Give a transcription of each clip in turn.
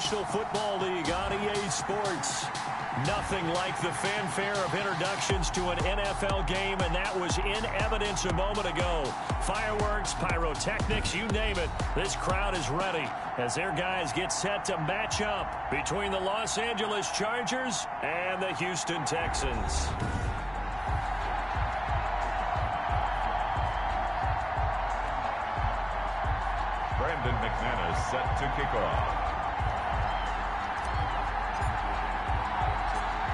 National Football League on EA Sports. Nothing like the fanfare of introductions to an NFL game, and that was in evidence a moment ago. Fireworks, pyrotechnics, you name it. This crowd is ready as their guys get set to match up between the Los Angeles Chargers and the Houston Texans. Brandon McManus set to kick off.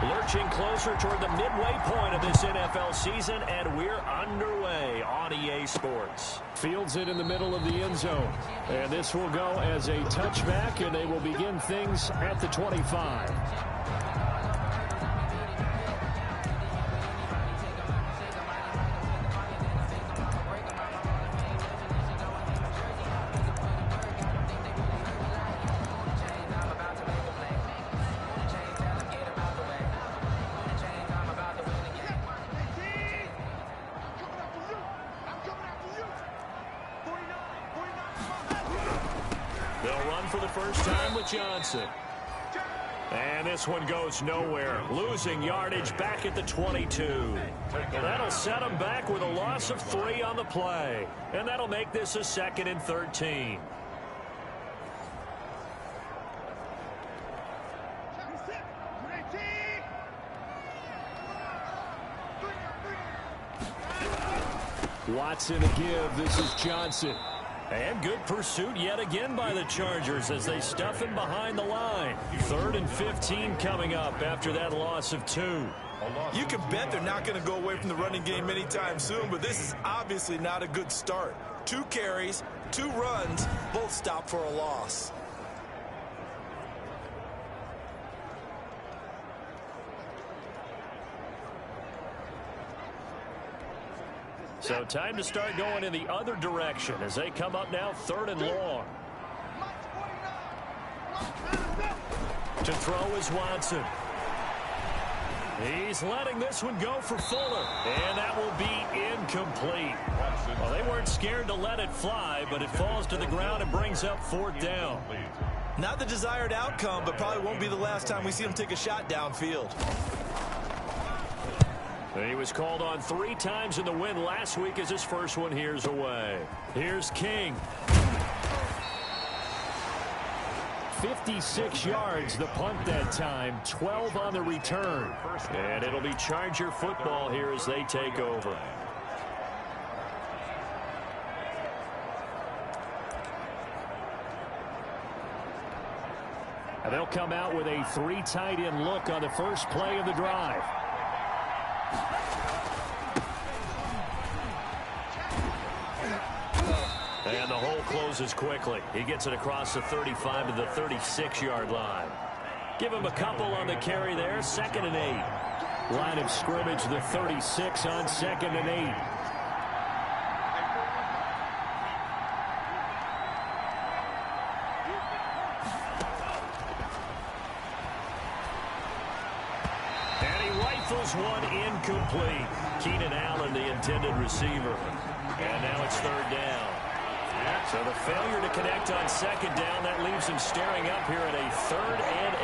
Lurching closer toward the midway point of this NFL season, and we're underway on EA Sports. Fields it in the middle of the end zone. And this will go as a touchback, and they will begin things at the 25. They'll run for the first time with Johnson. And this one goes nowhere. Losing yardage back at the 22. That'll set them back with a loss of 3 on the play. And that'll make this a 2nd and 13. Watson to give. This is Johnson. And good pursuit yet again by the Chargers as they stuff him behind the line. 3rd and 15 coming up after that loss of 2. You can bet they're not going to go away from the running game anytime soon, but this is obviously not a good start. 2 carries, 2 runs, both stop for a loss. So time to start going in the other direction as they come up now 3rd and long. To throw is Watson. He's letting this one go for Fuller. And that will be incomplete. Well, they weren't scared to let it fly, but it falls to the ground and brings up 4th down. Not the desired outcome, but probably won't be the last time we see him take a shot downfield. He was called on 3 times in the win last week as his first one here's away. Here's King. 56 yards the punt that time, 12 on the return. And it'll be Charger football here as they take over. And they'll come out with a 3 tight end look on the first play of the drive. And the hole closes quickly. He gets it across the 35 to the 36-yard line. Give him a couple on the carry there. 2nd and 8. Line of scrimmage, the 36 on 2nd and 8. And he rifles one incomplete. Keenan Allen, the intended receiver. And now it's 3rd down. So the failure to connect on 2nd down, that leaves him staring up here at a 3rd and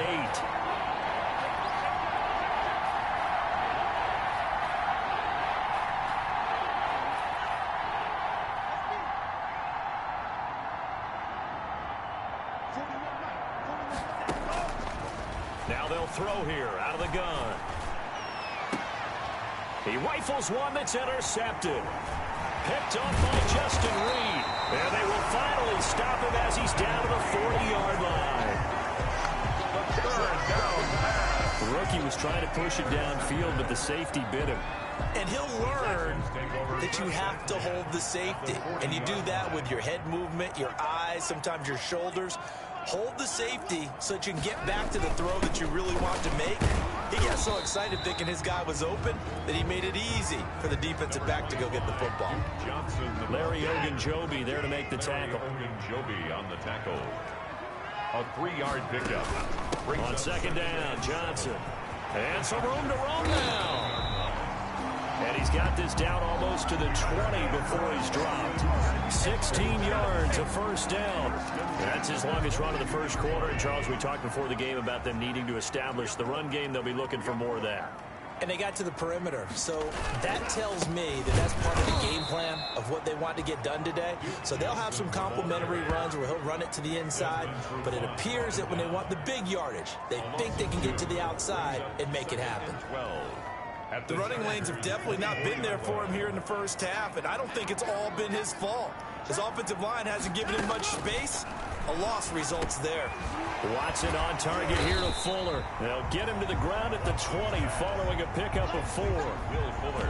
8. Now they'll throw here out of the gun. He rifles one that's intercepted. Picked off by Justin Reed. And they will finally stop him as he's down to the 40-yard line. The 3rd down pass. The rookie was trying to push it downfield, but the safety bit him. And he'll learn that you have to hold the safety. And you do that with your head movement, your eyes, sometimes your shoulders. Hold the safety so that you can get back to the throw that you really want to make. He got so excited thinking his guy was open that he made it easy for the defensive back to go get the football. Johnson, Larry Ogunjobi there to make the tackle. Ogunjobi on the tackle. A 3-yard pickup. On 2nd down, Johnson. And some room to roam now. And he's got this down almost to the 20 before he's dropped. 16 yards, a first down. That's his longest run of the first quarter. And, Charles, we talked before the game about them needing to establish the run game. They'll be looking for more of that. And they got to the perimeter. So that tells me that that's part of the game plan of what they want to get done today. So they'll have some complementary runs where he'll run it to the inside. But it appears that when they want the big yardage, they think they can get to the outside and make it happen. The running lanes have definitely not been there for him here in the first half, and I don't think it's all been his fault. His offensive line hasn't given him much space. A loss results there. Watson on target here to Fuller. They'll get him to the ground at the 20 following a pickup of 4. Will Fuller.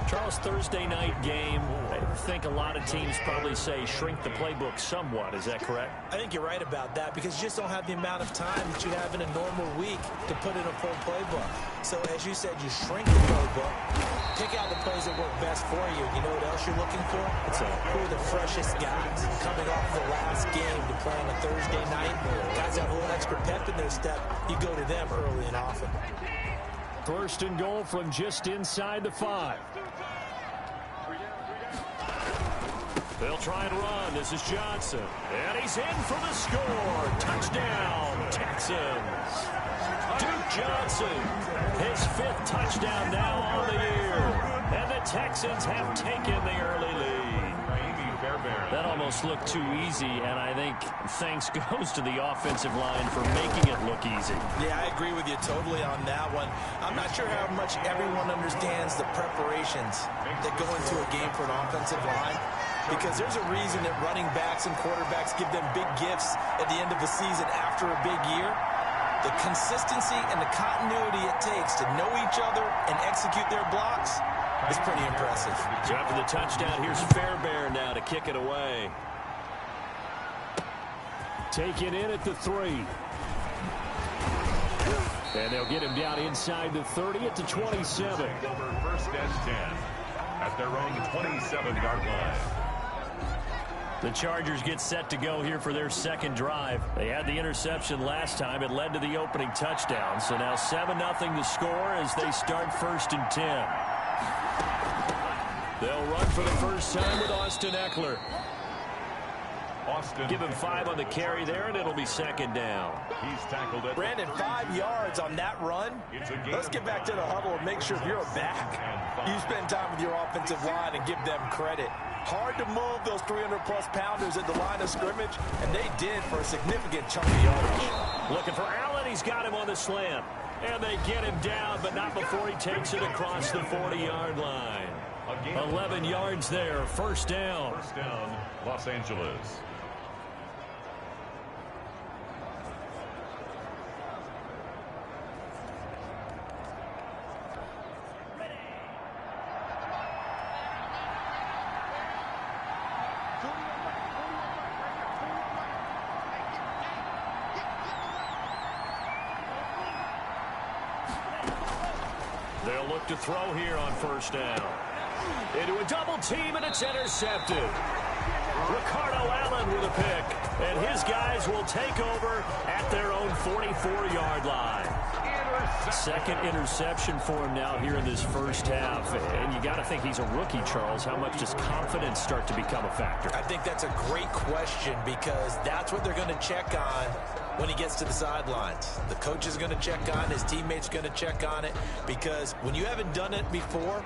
Charles, Thursday night game, I think a lot of teams probably say shrink the playbook somewhat. Is that correct? I think you're right about that because you just don't have the amount of time that you have in a normal week to put in a full playbook. So, as you said, you shrink the playbook, pick out the plays that work best for you. You know what else you're looking for? Who are the freshest guys coming off the last game to play on a Thursday night? Guys that have a little extra pep in their step, you go to them early and often. First and goal from just inside the 5. They'll try and run. This is Johnson. And he's in for the score. Touchdown, Texans. Duke Johnson, his 5th touchdown now on the year. And the Texans have taken the early lead. That almost looked too easy, and I think thanks goes to the offensive line for making it look easy. Yeah, I agree with you totally on that one. I'm not sure how much everyone understands the preparations that go into a game for an offensive line, because there's a reason that running backs and quarterbacks give them big gifts at the end of the season after a big year. The consistency and the continuity it takes to know each other and execute their blocks is pretty impressive. So after the touchdown, here's Fairbairn now to kick it away. Taken in at the 3. And they'll get him down inside the 30 at the 27. Over first and 10 at their own 27-yard line. The Chargers get set to go here for their second drive. They had the interception last time. It led to the opening touchdown. So now 7-0 the score as they start first and 10. They'll run for the first time with Austin Eckler. Give him 5 on the carry there, and it'll be second down. He's tackled it. Brandon, 5 yards on that run. Let's get back to the huddle and make sure you're a back. You spend time with your offensive line and give them credit. Hard to move those 300-plus pounders at the line of scrimmage, and they did for a significant chunk of yardage. Looking for Allen. He's got him on the slant. And they get him down, but not before he takes it across the 40-yard line. 11 yards there, first down. First down, Los Angeles. They'll look to throw here on first down. Into a double team, and it's intercepted. Ricardo Allen with a pick, and his guys will take over at their own 44-yard line. Second interception for him now here in this first half. And you got to think he's a rookie, Charles. How much does confidence start to become a factor? I think that's a great question because that's what they're going to check on when he gets to the sidelines. The coach is going to check on it. His teammates are going to check on it because when you haven't done it before,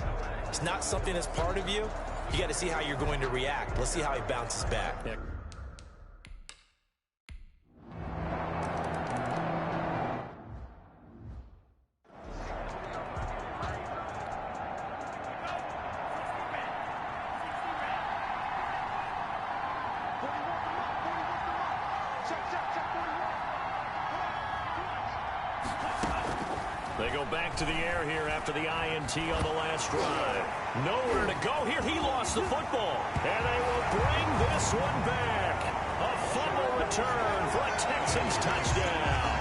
it's not something that's part of you. You got to see how you're going to react. Let's see how he bounces back. Yeah. They go back to the air here after the INT on the last drive. Nowhere to go here. He lost the football. And they will bring this one back. A fumble return for a Texans touchdown.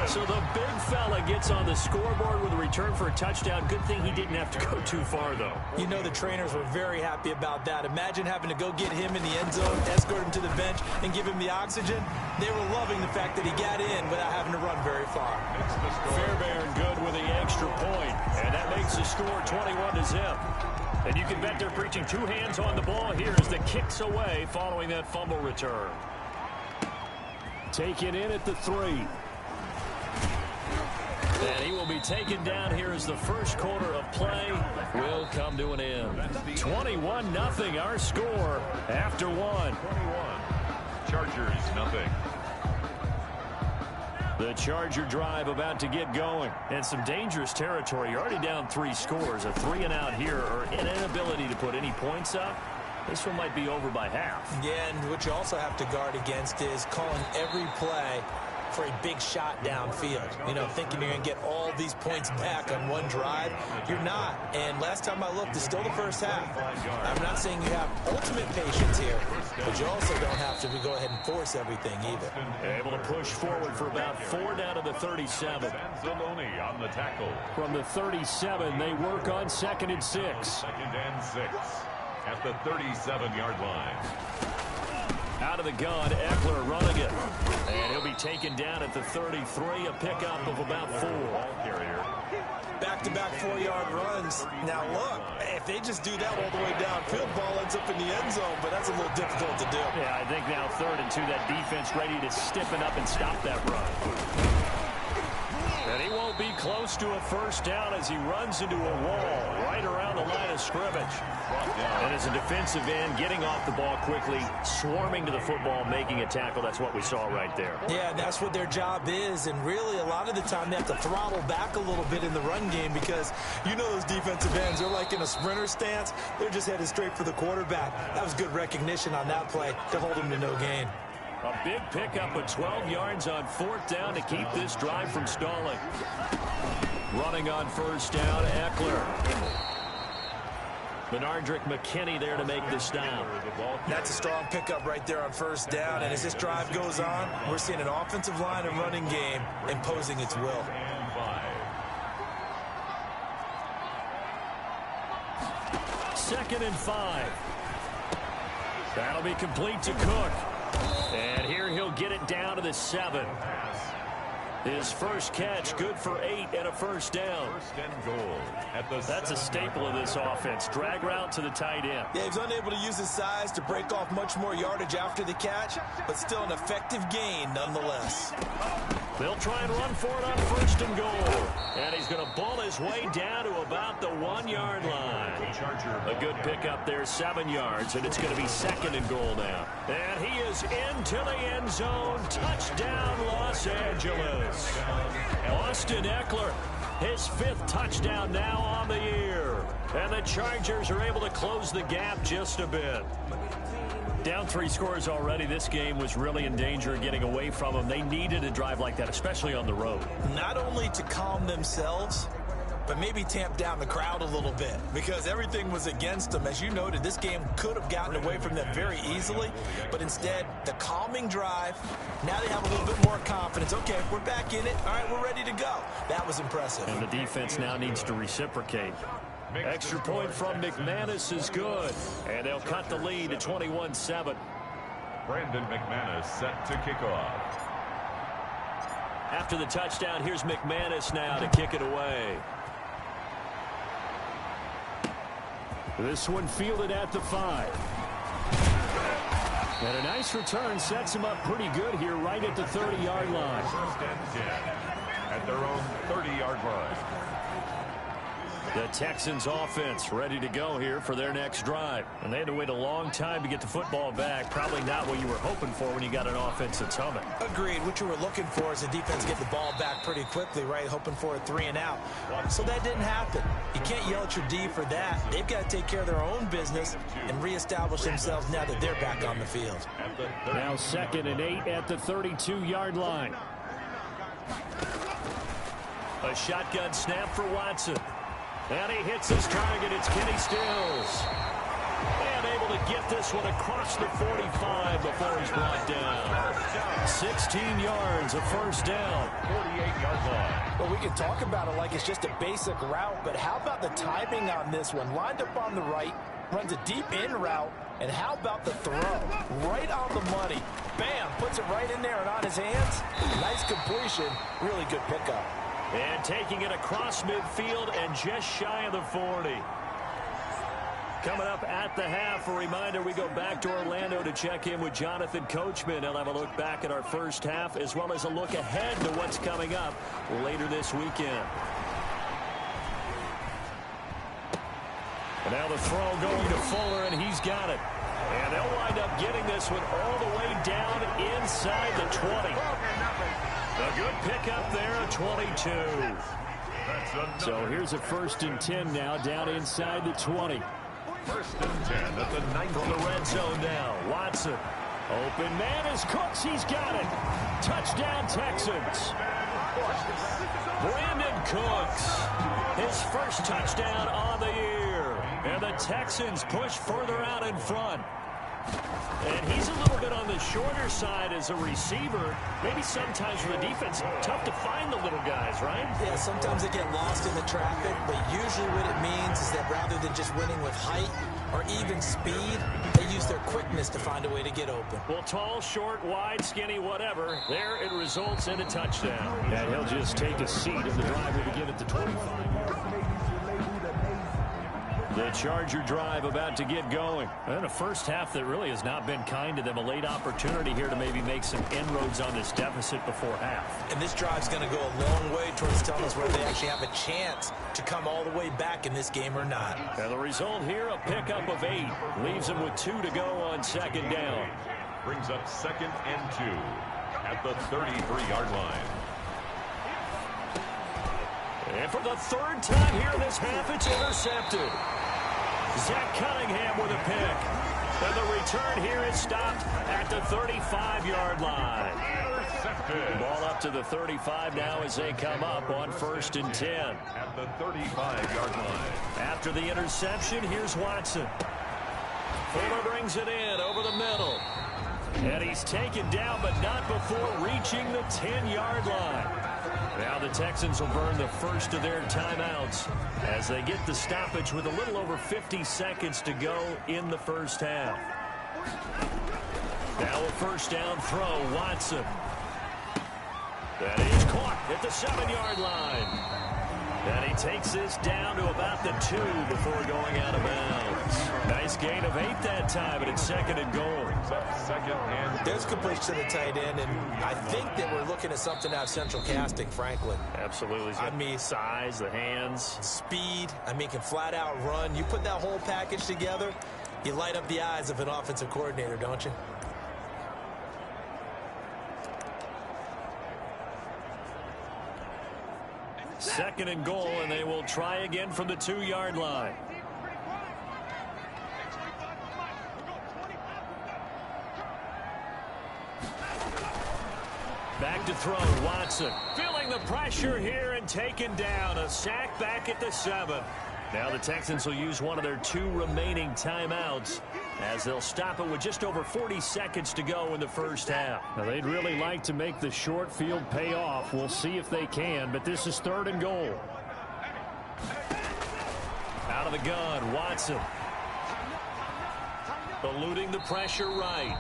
So the big fella gets on the scoreboard with a return for a touchdown. Good thing he didn't have to go too far, though. You know the trainers were very happy about that. Imagine having to go get him in the end zone, escort him to the bench, and give him the oxygen. They were loving the fact that he got in without having to run very far. Fairbairn good with the extra point, and that makes the score 21-0. And you can bet they're preaching two hands on the ball here as the kick's away following that fumble return. Taken in at the 3. And he will be taken down here as the first quarter of play will come to an end. 21-0 our score after 1. Chargers, nothing. The Charger drive about to get going. And some dangerous territory. You're already down 3 scores. A 3-and-out here or an inability to put any points up. This one might be over by half. Yeah, and what you also have to guard against is calling every play for a big shot downfield. You know, thinking you're going to get all these points back on one drive. You're not. And last time I looked, it's still the first half. I'm not saying you have ultimate patience here, but you also don't have to go ahead and force everything either. Able to push forward for about 4 down to the 37. Zanzalone on the tackle. From the 37, they work on 2nd and 6. 2nd and 6 at the 37-yard line. Out of the gun, Eckler running it. And he'll be taken down at the 33, a pickup of about 4. Back-to-back 4-yard runs. Now, look, if they just do that all the way downfield, ball ends up in the end zone, but that's a little difficult to do. Yeah, I think now 3rd and 2, that defense ready to stiffen up and stop that run. And he won't be close to a first down as he runs into a wall right around the line of scrimmage. And as a defensive end, getting off the ball quickly, swarming to the football, making a tackle, that's what we saw right there. Yeah, that's what their job is, and really a lot of the time they have to throttle back a little bit in the run game because you know those defensive ends, they're like in a sprinter stance. They're just headed straight for the quarterback. That was good recognition on that play to hold him to no gain. A big pickup of 12 yards on 4th down to keep this drive from stalling. Running on 1st down, Eckler. Benardrick McKinney there to make the stop. That's a strong pickup right there on 1st down, and as this drive goes on, we're seeing an offensive line and running game imposing its will. 2nd and 5. That'll be complete to Cook. And here he'll get it down to the 7. His first catch, good for 8 and a first down. 1st and goal. That's a staple of this offense. Drag route to the tight end. Yeah, he's unable to use his size to break off much more yardage after the catch, but still an effective gain nonetheless. They'll try and run for it on 1st and goal. And he's going to ball his way down to about the 1-yard line. A good pickup there, 7 yards, and it's going to be 2nd and goal now. And he is into the end zone. Touchdown, Los Angeles. Austin Eckler, his 5th touchdown now on the year. And the Chargers are able to close the gap just a bit. Down 3 scores already. This game was really in danger of getting away from them. They needed a drive like that, especially on the road. Not only to calm themselves, but maybe tamp down the crowd a little bit because everything was against them. As you noted, this game could have gotten away from them very easily, but instead, the calming drive, now they have a little bit more confidence. Okay, we're back in it. All right, we're ready to go. That was impressive. And the defense now needs to reciprocate. Extra point from McManus is good, and they'll cut the lead to 21-7. Brandon McManus set to kick off. After the touchdown, here's McManus now to kick it away. This one fielded at the 5. And a nice return sets him up pretty good here right at the 30-yard line. 1st and 10 at their own 30-yard line. The Texans offense ready to go here for their next drive. And they had to wait a long time to get the football back. Probably not what you were hoping for when you got an offense that's humming. Agreed. What you were looking for is the defense get the ball back pretty quickly, right? Hoping for a 3-and-out. So that didn't happen. You can't yell at your D for that. They've got to take care of their own business and reestablish themselves now that they're back on the field. Now 2nd and 8 at the 32-yard line. A shotgun snap for Watson. And he hits his target. It's Kenny Stills. And able to get this one across the 45 before he's brought down. 16 yards, a first down. 48-yard line. Well, we can talk about it like it's just a basic route, but how about the timing on this one? Lined up on the right, runs a deep in route, and how about the throw? Right on the money. Bam, puts it right in there and on his hands. Nice completion, really good pickup. And taking it across midfield and just shy of the 40. Coming up at the half, a reminder, we go back to Orlando to check in with Jonathan Coachman. He'll have a look back at our first half as well as a look ahead to what's coming up later this weekend. And now the throw going to Fuller, and he's got it. And they'll wind up getting this one all the way down inside the 20. A good pickup there at 22. So here's a 1st and 10 now, down inside the 20. 1st and 10 at the 9. From the red zone now, Watson. Open man is Cooks. He's got it. Touchdown, Texans. Brandon Cooks. His first touchdown on the year. And the Texans push further out in front. And he's a little bit on the shorter side as a receiver. Maybe sometimes for the defense, tough to find the little guys, right? Yeah, sometimes they get lost in the traffic, but usually what it means is that rather than just winning with height or even speed, they use their quickness to find a way to get open. Well, tall, short, wide, skinny, whatever, there it results in a touchdown. And he'll just take a seat, and the drive will begin at the 25. The Charger drive about to get going. And a first half that really has not been kind to them. A late opportunity here to maybe make some inroads on this deficit before half. And this drive's going to go a long way towards telling us whether they actually have a chance to come all the way back in this game or not. And the result here, a pickup of 8. Leaves them with 2 to go on 2nd down. Brings up 2nd and 2 at the 33-yard line. And for the 3rd time here in this half, it's intercepted. Zach Cunningham with a pick. And the return here is stopped at the 35-yard line. Ball up to the 35 now as they come up on 1st and 10. At the 35-yard line. After the interception, here's Watson. Fuller brings it in over the middle. And he's taken down, but not before reaching the 10-yard line. Now the Texans will burn the first of their timeouts as they get the stoppage with a little over 50 seconds to go in the first half. Now a 1st down throw, Watson. That is caught at the 7-yard line. And he takes this down to about the 2 before going out of bounds. Nice gain of 8 that time, and it's 2nd and goal. 2nd and There's completion to the tight end, and I think that we're looking at something out of central casting, Franklin. Absolutely. I mean, size, the hands. Speed, I mean, can flat out run. You put that whole package together, you light up the eyes of an offensive coordinator, don't you? Second and goal, and they will try again from the 2-yard line. Back to throw, Watson. Feeling the pressure here and taken down. A sack back at the 7. Now the Texans will use one of their 2 remaining timeouts as they'll stop it with just over 40 seconds to go in the first half. Now they'd really like to make the short field pay off. We'll see if they can, but this is 3rd and goal. Out of the gun, Watson. Eluding the pressure right.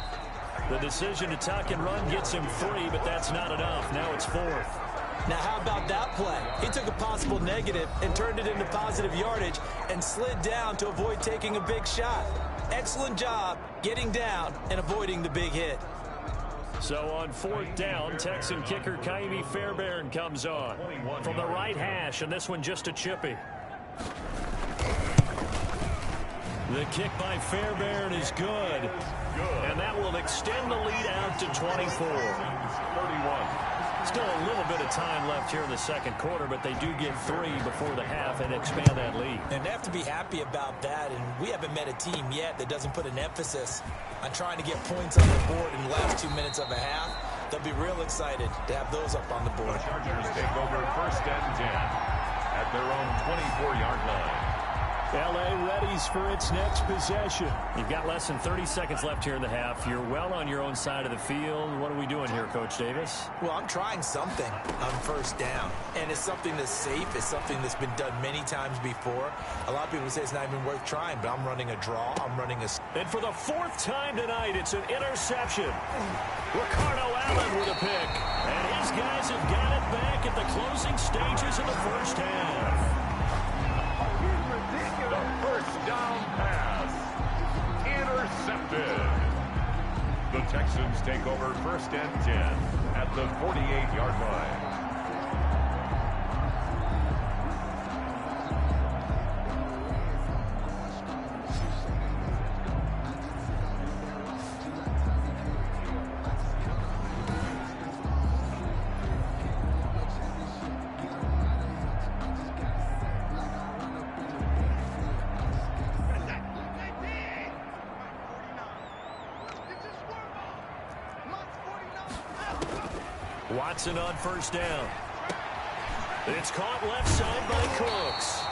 The decision to tuck and run gets him 3, but that's not enough. Now it's 4th. Now, how about that play? He took a possible negative and turned it into positive yardage and slid down to avoid taking a big shot. Excellent job getting down and avoiding the big hit. So on 4th down, Texan kicker Kaimi Fairbairn comes on from the right hash, and this one just a chippy. The kick by Fairbairn is good, and that will extend the lead out to 24. 31. Still a little bit of time left here in the 2nd quarter, but they do get 3 before the half and expand that lead. And they have to be happy about that, and we haven't met a team yet that doesn't put an emphasis on trying to get points on the board in the last 2 minutes of a half. They'll be real excited to have those up on the board. The Chargers take over 1st and 10 at their own 24-yard line. L.A. readies for its next possession. You've got less than 30 seconds left here in the half. You're well on your own side of the field. What are we doing here, Coach Davis? Well, I'm trying something on first down, and it's something that's safe. It's something that's been done many times before. A lot of people say it's not even worth trying, but I'm running a draw. I'm running a... And for the fourth time tonight, it's an interception. Ricardo Allen with a pick. And his guys have got it back at the closing stages of the first half. The first down pass. Intercepted. The Texans take over 1st and 10 at the 48-yard line. Watson on first down. It's caught left side by Cooks.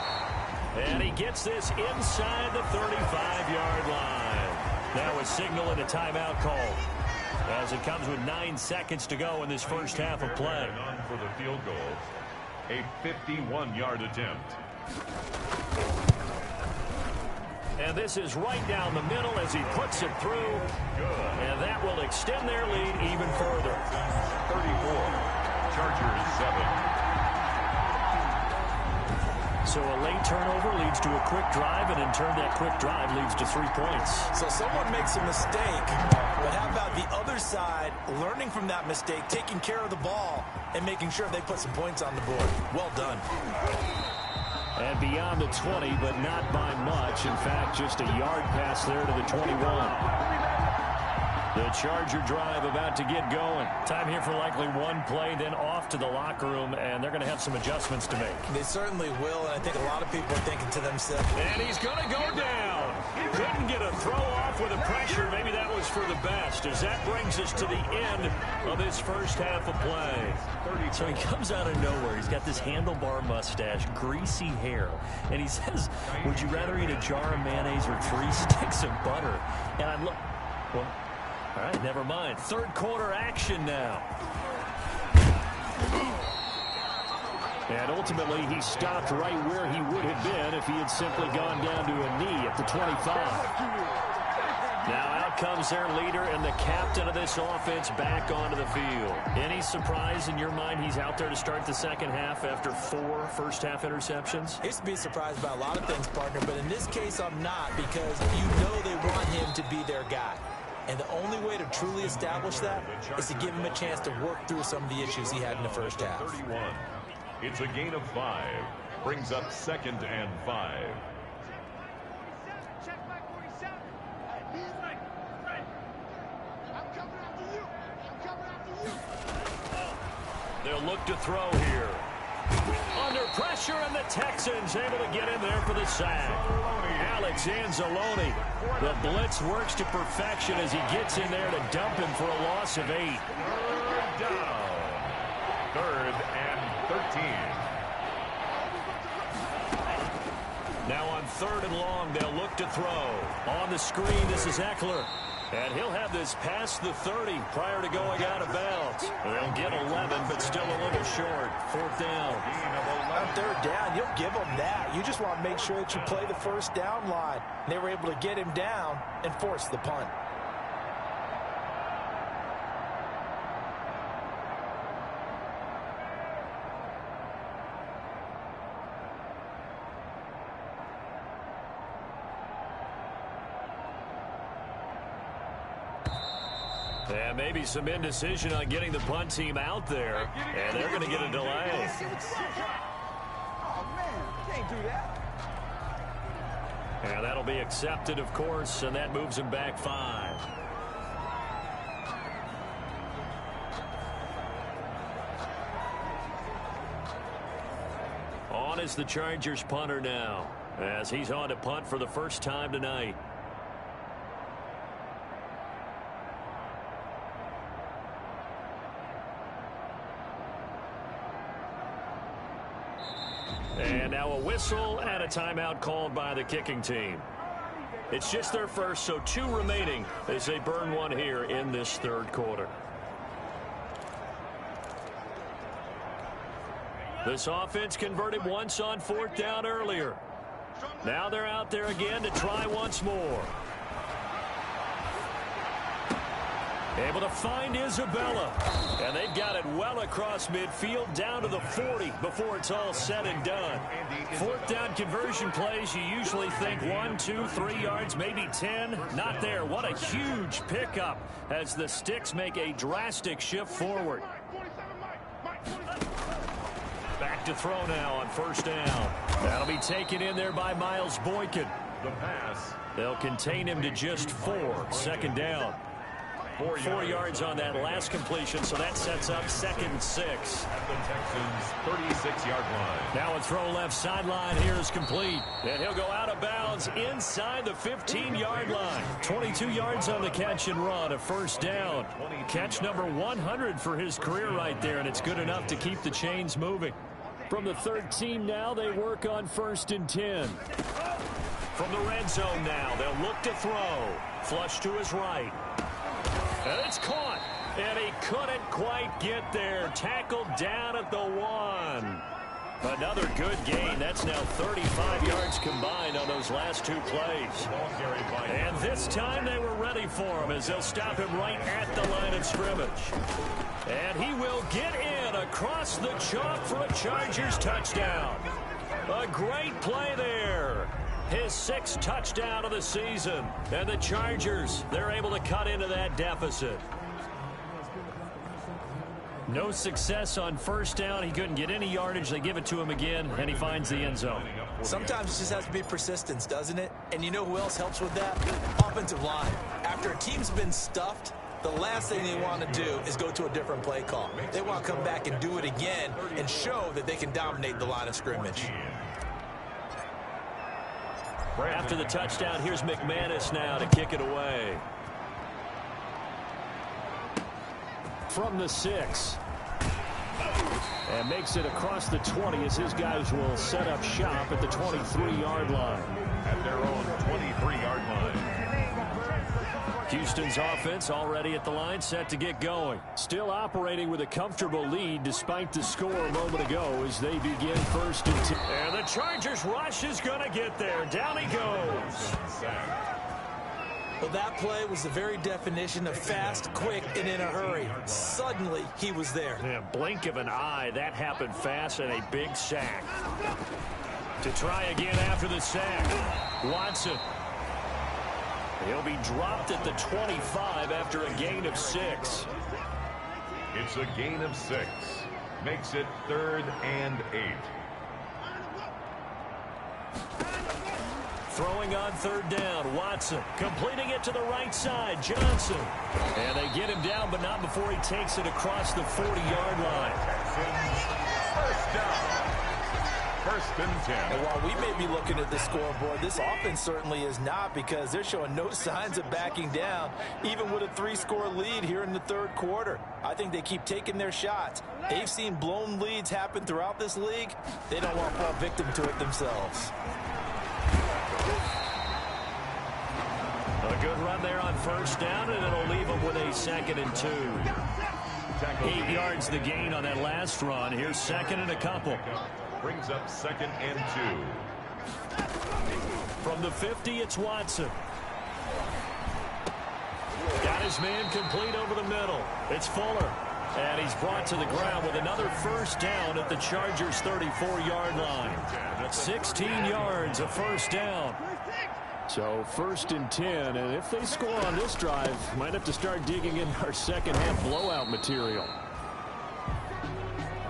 And he gets this inside the 35-yard line. That was signaling a timeout call as it comes with 9 seconds to go in this first half of play. On for the field goal. A 51-yard attempt. And this is right down the middle as he puts it through. Good. And that will extend their lead even further. 34. Chargers 7. So a late turnover leads to a quick drive, and in turn that quick drive leads to 3 points. So someone makes a mistake, but how about the other side learning from that mistake, taking care of the ball, and making sure they put some points on the board? Well done. And beyond the 20, but not by much. In fact, just a yard pass there to the 21. The Charger drive about to get going. Time here for likely one play, then off to the locker room, and they're going to have some adjustments to make. They certainly will, and I think a lot of people are thinking to themselves. And he's going to go down. Couldn't get a throw off with the pressure. Maybe that was for the best, as that brings us to the end of this first half of play. So he comes out of nowhere. He's got this handlebar mustache, greasy hair, and he says, would you rather eat a jar of mayonnaise or 3 sticks of butter? And I'm look. Well, all right, never mind. Third quarter action now. And ultimately, he stopped right where he would have been if he had simply gone down to a knee at the 25. Now out comes their leader and the captain of this offense back onto the field. Any surprise in your mind he's out there to start the second half after 4 first-half interceptions? I used to be surprised by a lot of things, partner, but in this case I'm not, because you know they want him to be their guy. And the only way to truly establish that is to give him a chance to work through some of the issues he had in the first half. 31. It's a gain of 5. Brings up 2nd and 5. They'll look to throw here. Under pressure, and the Texans able to get in there for the sack. Alex Anzalone. The blitz works to perfection as he gets in there to dump him for a loss of 8. Third down. 3rd and 13. Now on 3rd and long, they'll look to throw. On the screen, this is Eckler. And he'll have this past the 30 prior to going out of bounds. They'll get 11, but still a little short. 4th down. On 3rd down, you'll give them that. You just want to make sure that you play the first down line. They were able to get him down and force the punt. And maybe some indecision on getting the punt team out there. And they're going to get a delay. Oh, man, can't do that. And that'll be accepted, of course, and that moves him back 5. On is the Chargers punter now, as he's on to punt for the first time tonight. And now a whistle and a timeout called by the kicking team. It's just their first, so 2 remaining as they burn one here in this third quarter. This offense converted once on 4th down earlier. Now they're out there again to try once more. Able to find Isabella. And they've got it well across midfield down to the 40 before it's all said and done. 4th down conversion plays, you usually think 1, 2, 3 yards, maybe 10. Not there. What a huge pickup as the Sticks make a drastic shift forward. Back to throw now on 1st down. That'll be taken in there by Miles Boykin. The pass. They'll contain him to just 4. 2nd down. 4 yards on that last completion, so that sets up 2nd and 6. At the Texans' 36-yard line. Now a throw left sideline here is complete. And he'll go out of bounds inside the 15-yard line. 22 yards on the catch and run, a 1st down. Catch number 100 for his career right there, and it's good enough to keep the chains moving. From the 13 now, they work on 1st and 10. From the red zone now, they'll look to throw. Flush to his right. And it's caught. And he couldn't quite get there. Tackled down at the 1. Another good gain. That's now 35 yards combined on those last 2 plays. And this time they were ready for him as they'll stop him right at the line of scrimmage. And he will get in across the chalk for a Chargers touchdown. A great play there. His 6th touchdown of the season. And the Chargers, they're able to cut into that deficit. No success on 1st down. He couldn't get any yardage. They give it to him again, and he finds the end zone. Sometimes it just has to be persistence, doesn't it? And you know who else helps with that? Offensive line. After a team's been stuffed, the last thing they want to do is go to a different play call. They want to come back and do it again and show that they can dominate the line of scrimmage. After the touchdown, here's McManus now to kick it away. From the 6. And makes it across the 20 as his guys will set up shop at the 23-yard line. At their own 23-yard line. Houston's offense already at the line, set to get going. Still operating with a comfortable lead despite the score a moment ago as they begin 1st and 10. And the Chargers rush is going to get there. Down he goes. Well, that play was the very definition of fast, quick, and in a hurry. Suddenly, he was there. Yeah, blink of an eye, that happened fast, and a big sack. To try again after the sack, Watson. He'll be dropped at the 25 after a gain of 6. It's a gain of 6. Makes it 3rd and 8. Throwing on 3rd down, Watson. Completing it to the right side, Johnson. And they get him down, but not before he takes it across the 40-yard line. First down. 1st and 10. And while we may be looking at the scoreboard, this offense certainly is not, because they're showing no signs of backing down, even with a 3-score lead here in the 3rd quarter. I think they keep taking their shots. They've seen blown leads happen throughout this league. They don't want to fall victim to it themselves. A good run there on 1st down, and it'll leave them with a 2nd and 2. 8 yards the gain on that last run. Here's 2nd and a couple. Brings up 2nd and 2. From the 50, it's Watson. Got his man complete over the middle. It's Fuller. And he's brought to the ground with another 1st down at the Chargers' 34-yard line. 16 yards, a 1st down. So 1st and 10, and if they score on this drive, might have to start digging in our second-half blowout material.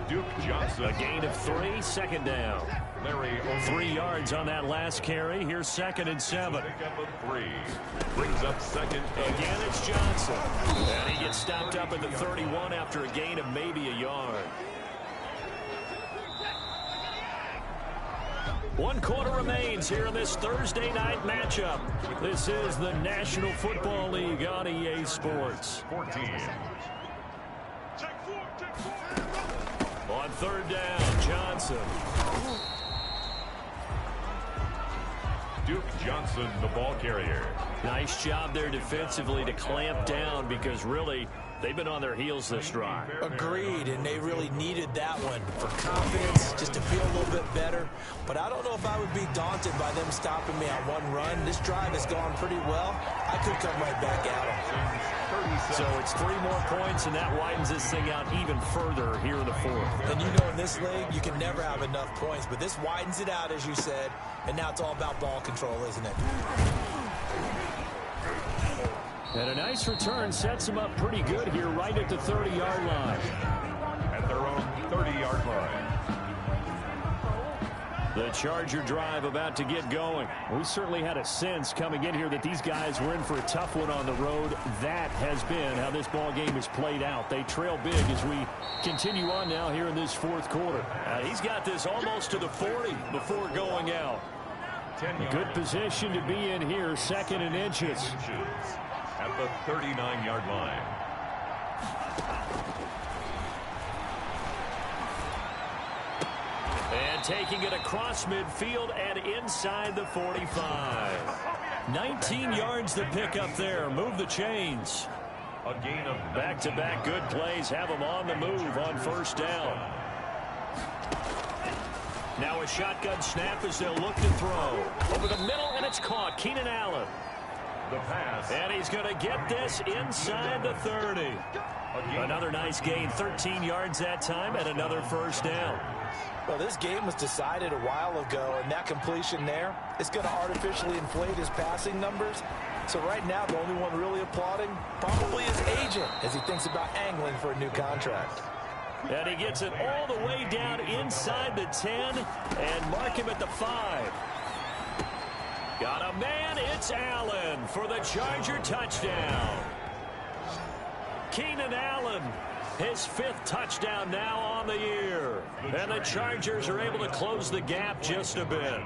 Duke Johnson. A gain of 3, 2nd down. 3 yards on that last carry. Here's 2nd and 7. Pickup of 3. Brings up 2nd. Again, it's Johnson. And he gets stopped up at the 31 after a gain of maybe a yard. 1 quarter remains here in this Thursday night matchup. This is the National Football League on EA Sports. 14. On 3rd down, Johnson. Duke Johnson, the ball carrier. Nice job there defensively to clamp down because really they've been on their heels this drive. Agreed, and they really needed that one for confidence, just to feel a little bit better. But I don't know if I would be daunted by them stopping me on one run. This drive has gone pretty well. I could come right back at them. So it's 3 more points, and that widens this thing out even further here in the fourth. And you know in this league, you can never have enough points, but this widens it out, as you said, and now it's all about ball control, isn't it? And a nice return sets them up pretty good here right at the 30-yard line. At their own 30-yard line. The Charger drive about to get going. We certainly had a sense coming in here that these guys were in for a tough one on the road. That has been how this ball game has played out. They trail big as we continue on now here in this fourth quarter. He's got this almost to the 40 before going out. Good position to be in here, 2nd and inches. At the 39-yard line. And taking it across midfield and inside the 45. 19 yards to pick up there. Move the chains. A gain of back-to-back good plays have them on the move on first down. Now a shotgun snap as they'll look to throw. Over the middle, and it's caught. Keenan Allen. the pass. And he's going to get this inside the 30. Another nice gain, 13 yards that time, and another first down. Well, this game was decided a while ago, and that completion there is going to artificially inflate his passing numbers. So right now, the only one really applauding probably his agent as he thinks about angling for a new contract. And he gets it all the way down inside the 10 and mark him at the 5. Got a man, it's Allen for the Charger touchdown. Keenan Allen, his 5th touchdown now on the year. And the Chargers are able to close the gap just a bit.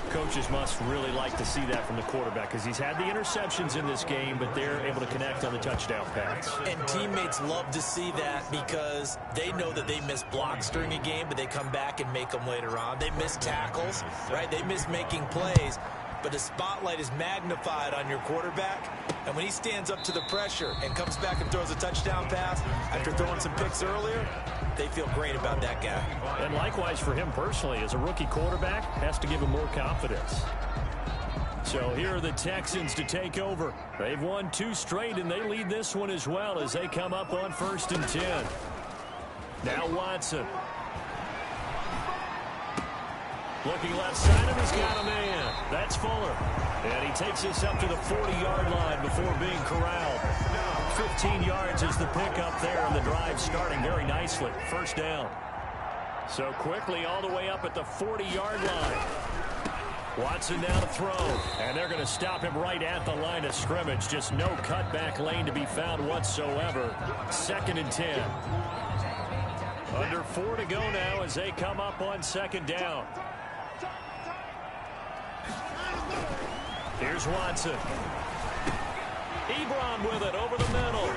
Coaches must really like to see that from the quarterback because he's had the interceptions in this game, but they're able to connect on the touchdown pass. And teammates love to see that because they know that they miss blocks during a game, but they come back and make them later on. They miss tackles, right? They miss making plays, but the spotlight is magnified on your quarterback. And when he stands up to the pressure and comes back and throws a touchdown pass after throwing some picks earlier, they feel great about that guy. And likewise for him personally, as a rookie quarterback, has to give him more confidence. So here are the Texans to take over. They've won 2 straight, and they lead this one as well as they come up on 1st and 10. Now Watson. Looking left side of, he's got a man. That's Fuller. And he takes this up to the 40-yard line before being corralled. 15 yards is the pickup there, and the drive starting very nicely. First down. So quickly all the way up at the 40-yard line. Watson now to throw, and they're going to stop him right at the line of scrimmage. Just no cutback lane to be found whatsoever. 2nd and 10. Under 4 to go now as they come up on 2nd down. Here's Watson. Ebron with it over the middle.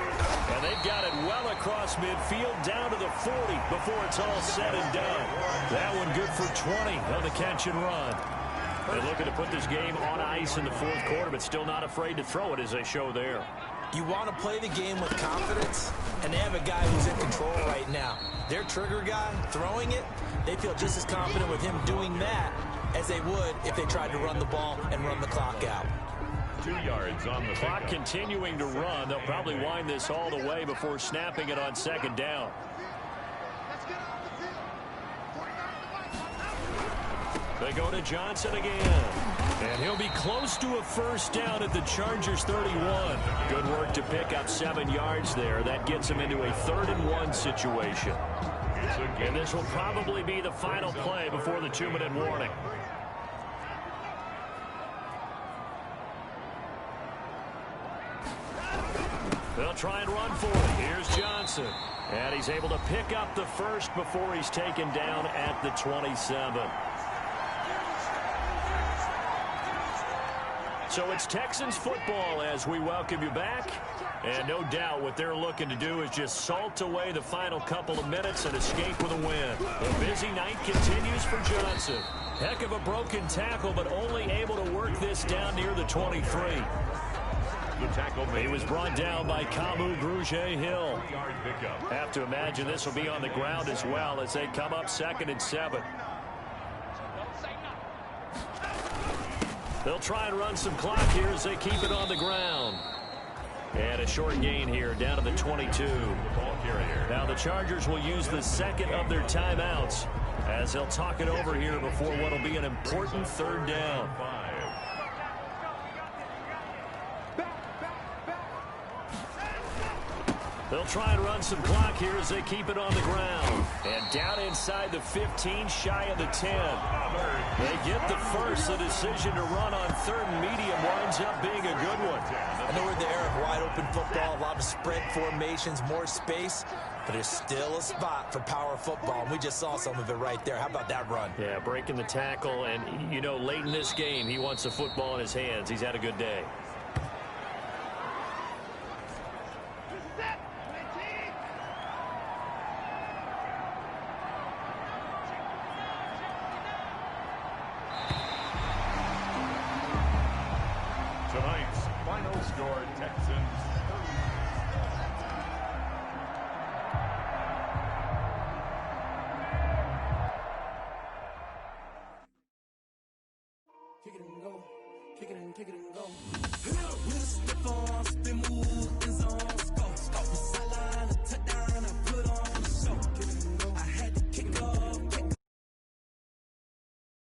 And they've got it well across midfield down to the 40 before it's all said and done. That one good for 20 on the catch and run. They're looking to put this game on ice in the 4th quarter, but still not afraid to throw it as they show there. You want to play the game with confidence, and they have a guy who's in control right now. Their trigger guy throwing it, they feel just as confident with him doing that as they would if they tried to run the ball and run the clock out. 2 yards on the clock continuing to run. They'll probably wind this all the way before snapping it on 2nd down. They go to Johnson again. And he'll be close to a first down at the Chargers 31. Good work to pick up 7 yards there. That gets him into a 3rd and 1 situation. And this will probably be the final play before the 2-minute warning. They'll try and run for it. Here's Johnson. And he's able to pick up the first before he's taken down at the 27. So it's Texans football as we welcome you back. And no doubt what they're looking to do is just salt away the final couple of minutes and escape with a win. The busy night continues for Johnson. Heck of a broken tackle, but only able to work this down near the 23. He was brought down by Kamu Grugier-Hill. Have to imagine this will be on the ground as well as they come up 2nd and 7. They'll try and run some clock here as they keep it on the ground. And a short gain here down to the 22. Now the Chargers will use the second of their timeouts as they'll talk it over here before what will be an important 3rd down. They'll try and run some clock here as they keep it on the ground. And down inside the 15, shy of the 10. They get the first. The decision to run on 3rd and medium winds up being a good one. I know we're in the era of wide-open football, a lot of spread formations, more space, but there's still a spot for power football, and we just saw some of it right there. How about that run? Yeah, breaking the tackle, and, you know, late in this game, he wants the football in his hands. He's had a good day. Tonight's final score, Texans 30. Kick it and go. Kick it and go. Hit up with a stiff on, spin move, in zone, go.